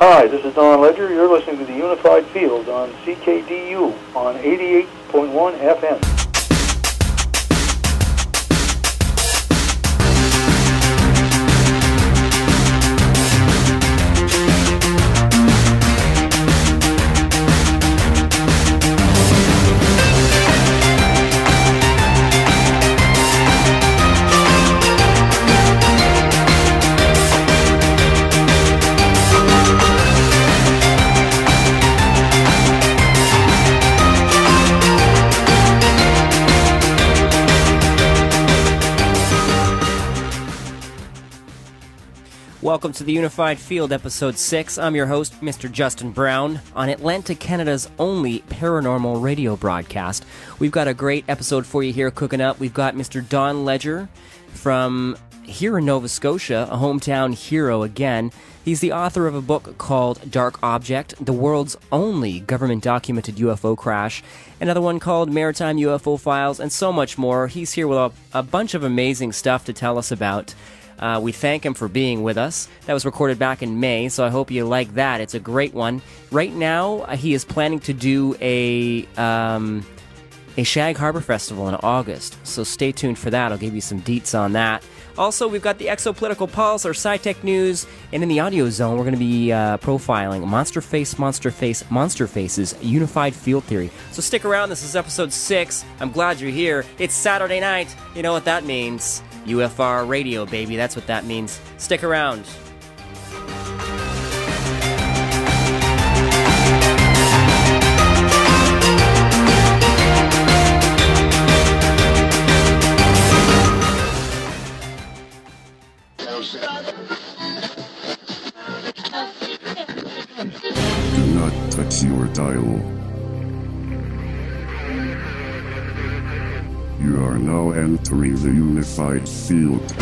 Hi, this is Don Ledger. You're listening to the Unified Field on CKDU on 88.1 FM. Welcome to the Unified Field, Episode 6. I'm your host, Mr. Justin Brown, on Atlantic Canada's only paranormal radio broadcast. We've got a great episode for you here cooking up. We've got Mr. Don Ledger from here in Nova Scotia, a hometown hero again. He's the author of a book called Dark Object, the world's only government-documented UFO crash, another one called Maritime UFO Files, and so much more. He's here with a bunch of amazing stuff to tell us about. We thank him for being with us. That was recorded back in May, so I hope you like that. It's a great one. Right now, he is planning to do a Shag Harbour Festival in August, so stay tuned for that. I'll give you some deets on that. Also, we've got the Exopolitical Pulse, our sci-tech news, and in the audio zone, we're going to be profiling Monster Face's unified field theory. So stick around. This is episode 6. I'm glad you're here. It's Saturday night. You know what that means. UFR radio, baby. That's what that means. Stick around. Do not touch your dial. You are now entering the unified field.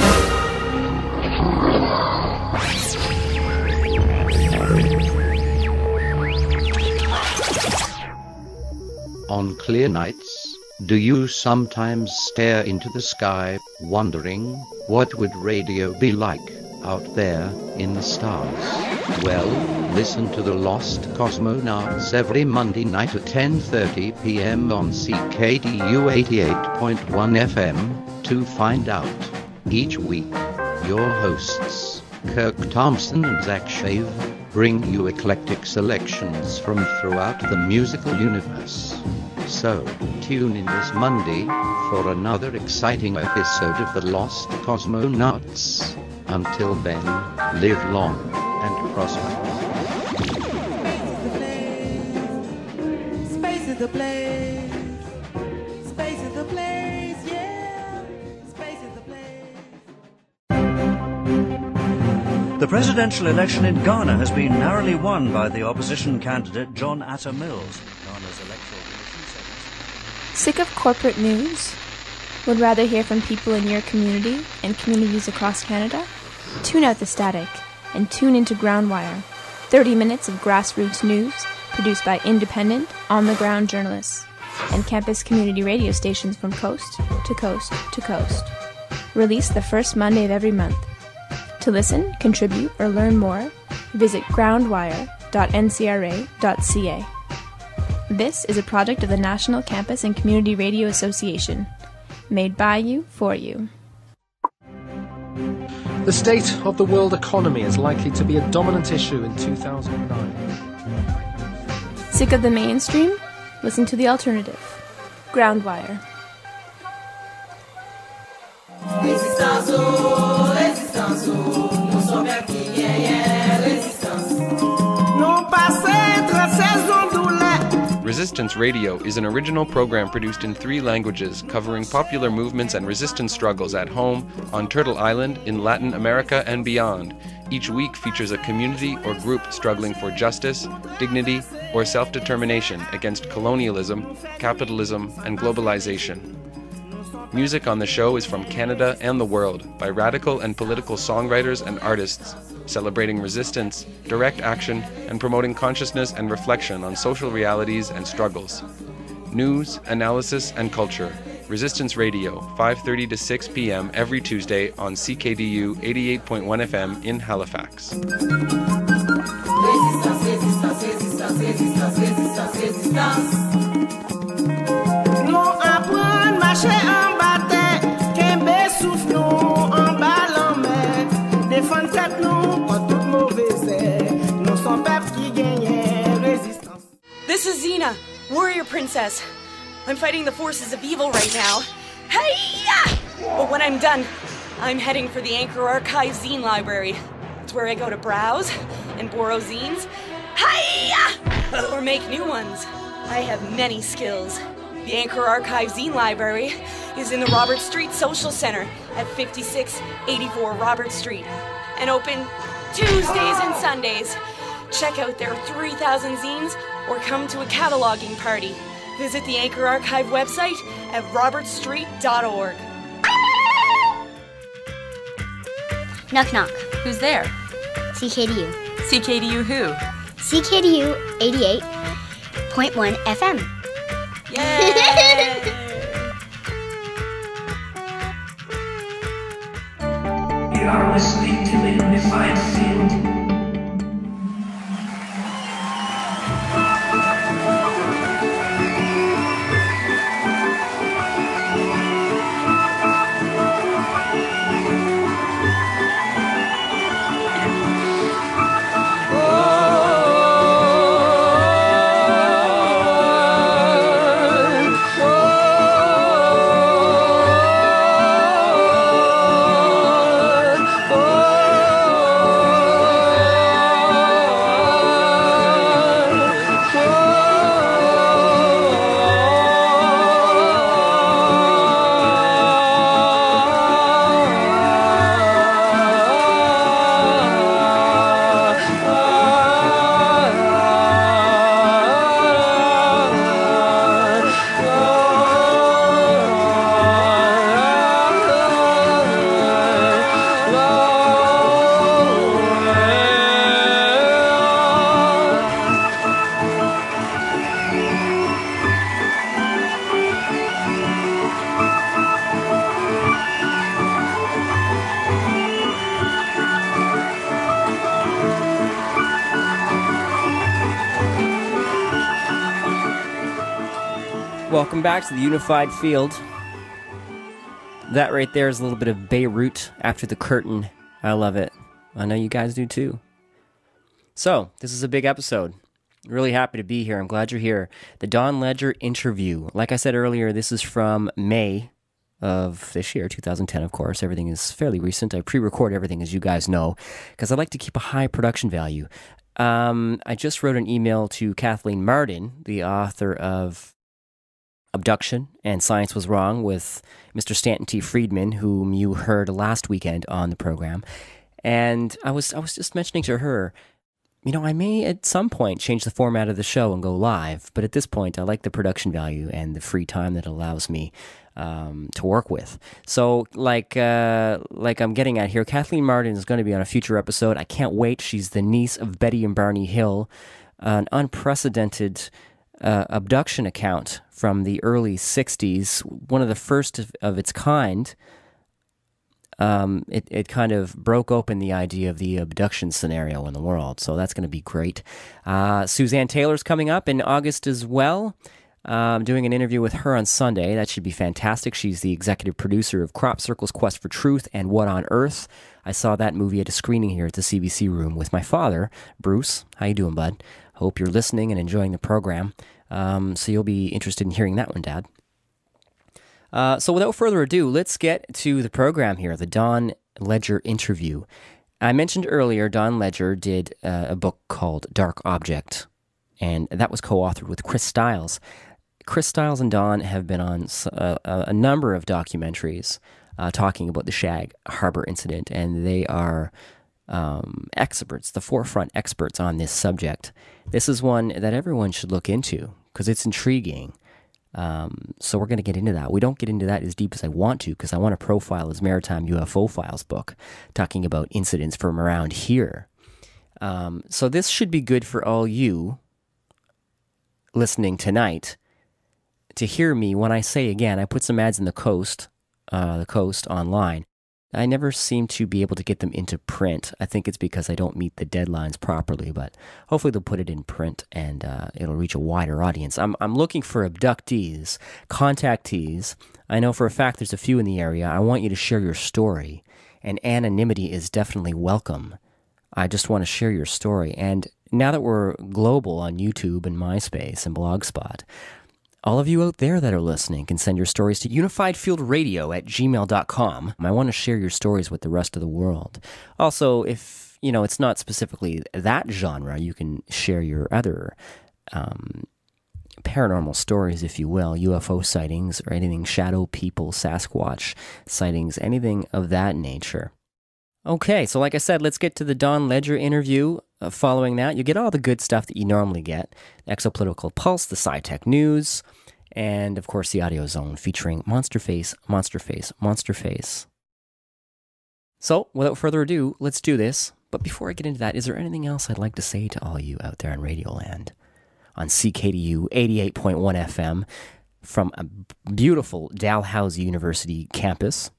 On clear nights, do you sometimes stare into the sky, wondering, what would radio be like out there in the stars? Well, listen to the Lost Cosmonauts every Monday night at 10:30 p.m. on CKDU 88.1 FM to find out. Each week, your hosts, Kirk Thompson and Zach Shave, bring you eclectic selections from throughout the musical universe. So, tune in this Monday for another exciting episode of the Lost Cosmonauts. Until then, live long and prosper. Space is the place. Space is the place, yeah. Space is the place. The presidential election in Ghana has been narrowly won by the opposition candidate John Atta Mills. Ghana's electoral commission says... Sick of corporate news? Would rather hear from people in your community and communities across Canada? Tune out the static and tune into Groundwire, 30 minutes of grassroots news produced by independent, on-the-ground journalists and campus community radio stations from coast to coast to coast. Released the first Monday of every month. To listen, contribute, or learn more, visit groundwire.ncra.ca. This is a project of the National Campus and Community Radio Association. Made by you, for you. The state of the world economy is likely to be a dominant issue in 2009. Sick of the mainstream? Listen to the alternative. Groundwire. Resistance Radio is an original program produced in 3 languages covering popular movements and resistance struggles at home, on Turtle Island, in Latin America, and beyond. Each week features a community or group struggling for justice, dignity, or self-determination against colonialism, capitalism, and globalization. Music on the show is from Canada and the world by radical and political songwriters and artists, celebrating resistance, direct action, and promoting consciousness and reflection on social realities and struggles. News, analysis, and culture. Resistance Radio, 5:30 to 6 p.m. every Tuesday on CKDU 88.1 FM in Halifax. Non apprendre marcher en bataille, qu'un souffle nous en ballon mer, défendre tête nous contre toute mauvaise air, nous sommes peuple qui gagne résistance. This is Xena, warrior princess. I'm fighting the forces of evil right now. Hey-ya! But when I'm done, I'm heading for the Anchor Archive Zine Library. It's where I go to browse and borrow zines. Hi-ya! Or make new ones. I have many skills. The Anchor Archive Zine Library is in the Robert Street Social Center at 5684 Robert Street and open Tuesdays and Sundays. Check out their 3,000 zines or come to a cataloging party. Visit the Anchor Archive website at robertstreet.org. Knock knock. Who's there? CKDU. CKDU who? CKDU 88.1 FM. Yay! You are listening to the Unified Field. Welcome back to the Unified Field. That right there is a little bit of Beirut after the curtain. I love it. I know you guys do too. So, this is a big episode. Really happy to be here. I'm glad you're here. The Don Ledger interview. Like I said earlier, this is from May of this year, 2010, of course. Everything is fairly recent. I pre-record everything, as you guys know, because I like to keep a high production value. I just wrote an email to Kathleen Martin, the author of Abduction and Science Was Wrong with Mr. Stanton T. Friedman, whom you heard last weekend on the program. And I was just mentioning to her, you know, I may at some point change the format of the show and go live, but at this point I like the production value and the free time that allows me to work with. So like I'm getting at here, Kathleen Martin is going to be on a future episode. I can't wait. She's the niece of Betty and Barney Hill, an unprecedented abduction account from the early 60s, one of the first of its kind. It kind of broke open the idea of the abduction scenario in the world, so that's going to be great. Suzanne Taylor's coming up in August as well. Doing an interview with her on Sunday. That should be fantastic. She's the executive producer of Crop Circle's Quest for Truth and What on Earth. I saw that movie at a screening here at the CBC room with my father, Bruce. How you doing, bud? Hope you're listening and enjoying the program. So you'll be interested in hearing that one, Dad. So without further ado, let's get to the program here, the Don Ledger interview. I mentioned earlier Don Ledger did a book called Dark Object, and that was co-authored with Chris Stiles. Chris Stiles and Don have been on a number of documentaries talking about the Shag Harbour incident, and they are experts, the forefront experts on this subject. This is one that everyone should look into because it's intriguing. So we're going to get into that. We don't get into that as deep as I want to because I want to profile his Maritime UFO Files book, talking about incidents from around here. So this should be good for all you listening tonight to hear me when I say again, I put some ads in the Coast online. I never seem to be able to get them into print. I think it's because I don't meet the deadlines properly, but hopefully they'll put it in print and it'll reach a wider audience. I'm looking for abductees, contactees. I know for a fact there's a few in the area. I want you to share your story, and anonymity is definitely welcome. I just want to share your story. And now that we're global on YouTube and MySpace and Blogspot, all of you out there that are listening can send your stories to unifiedfieldradio@gmail.com. I want to share your stories with the rest of the world. Also, if, it's not specifically that genre, you can share your other paranormal stories, if you will, UFO sightings or anything, shadow people, Sasquatch sightings, anything of that nature. Okay, so like I said, let's get to the Don Ledger interview. Following that, you get all the good stuff that you normally get. The Exopolitical Pulse, the Sci-Tech News, and of course the Audio Zone featuring Monster Face, Monster Face, Monster Face. So, without further ado, let's do this. But before I get into that, is there anything else I'd like to say to all you out there in Radioland? On CKDU 88.1 FM from a beautiful Dalhousie University campus.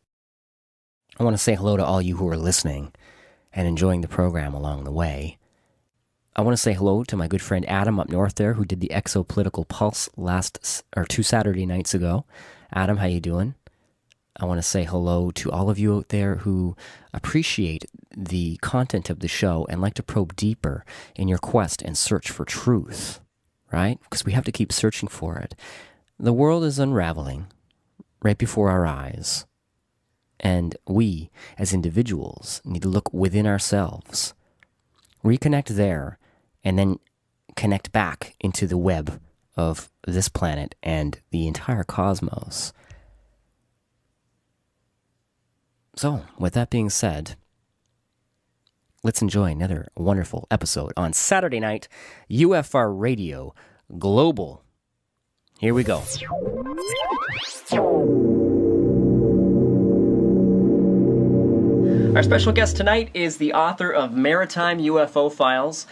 I want to say hello to all you who are listening and enjoying the program along the way. I want to say hello to my good friend Adam up north there, who did the Exopolitical Pulse 2 Saturday nights ago. Adam, how you doing? I want to say hello to all of you out there who appreciate the content of the show and like to probe deeper in your quest and search for truth, right? Because we have to keep searching for it. The world is unraveling right before our eyes. And we, as individuals, need to look within ourselves, reconnect there, and then connect back into the web of this planet and the entire cosmos. So, with that being said, let's enjoy another wonderful episode on Saturday night, UFR Radio Global. Here we go. Our special guest tonight is the author of Maritime UFO Files,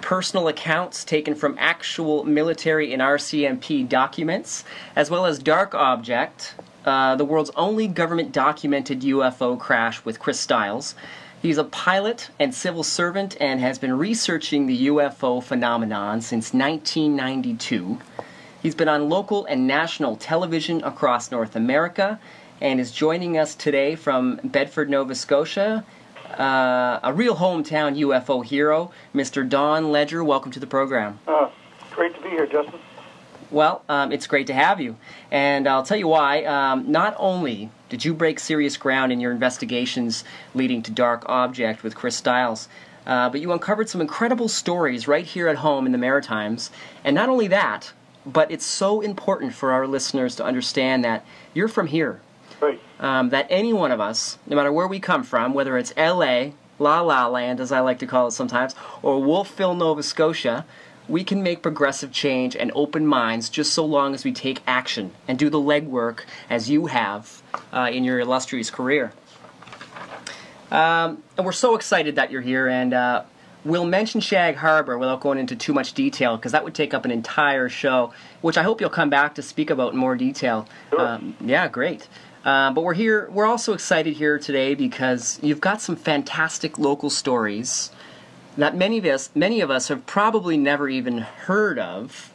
personal accounts taken from actual military and RCMP documents, as well as Dark Object, the world's only government-documented UFO crash with Chris Stiles. He's a pilot and civil servant and has been researching the UFO phenomenon since 1992. He's been on local and national television across North America, and is joining us today from Bedford, Nova Scotia, a real hometown UFO hero, Mr. Don Ledger. Welcome to the program. Great to be here, Justin. Well, it's great to have you, and I'll tell you why. Not only did you break serious ground in your investigations leading to Dark Object with Chris Stiles, but you uncovered some incredible stories right here at home in the Maritimes, and not only that, but it's so important for our listeners to understand that you're from here. Right. That any one of us, no matter where we come from, whether it's L.A., La La Land, as I like to call it sometimes, or Wolfville, Nova Scotia, we can make progressive change and open minds just so long as we take action and do the legwork as you have in your illustrious career. And we're so excited that you're here, and we'll mention Shag Harbour without going into too much detail, because that would take up an entire show, which I hope you'll come back to speak about in more detail. Sure. Yeah, great. But we're also excited here today because you've got some fantastic local stories that many of us have probably never even heard of.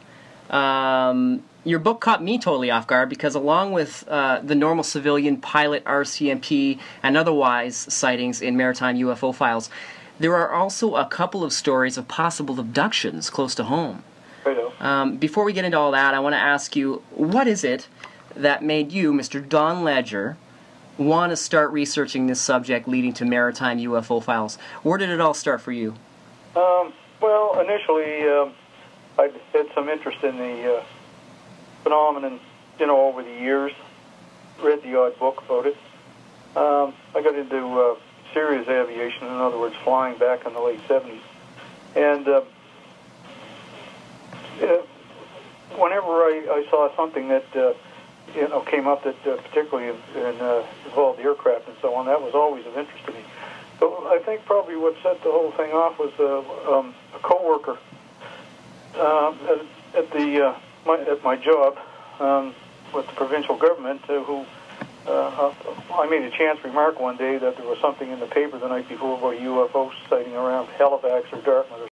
Your book caught me totally off guard because along with the normal civilian pilot, RCMP, and otherwise sightings in Maritime UFO Files, there are also a couple of stories of possible abductions close to home. Before we get into all that, I want to ask you, what is it that made you, Mr. Don Ledger, want to start researching this subject leading to Maritime UFO Files? Where did it all start for you? Well, initially, I had some interest in the phenomenon, over the years. Read the odd book about it. I got into serious aviation, in other words, flying back in the late 70s. And whenever I saw something that came up that particularly involved aircraft and so on, that was always of interest to me. So I think probably what set the whole thing off was a co-worker at my job with the provincial government who I made a chance remark one day that there was something in the paper the night before about a UFO sighting around Halifax or Dartmouth or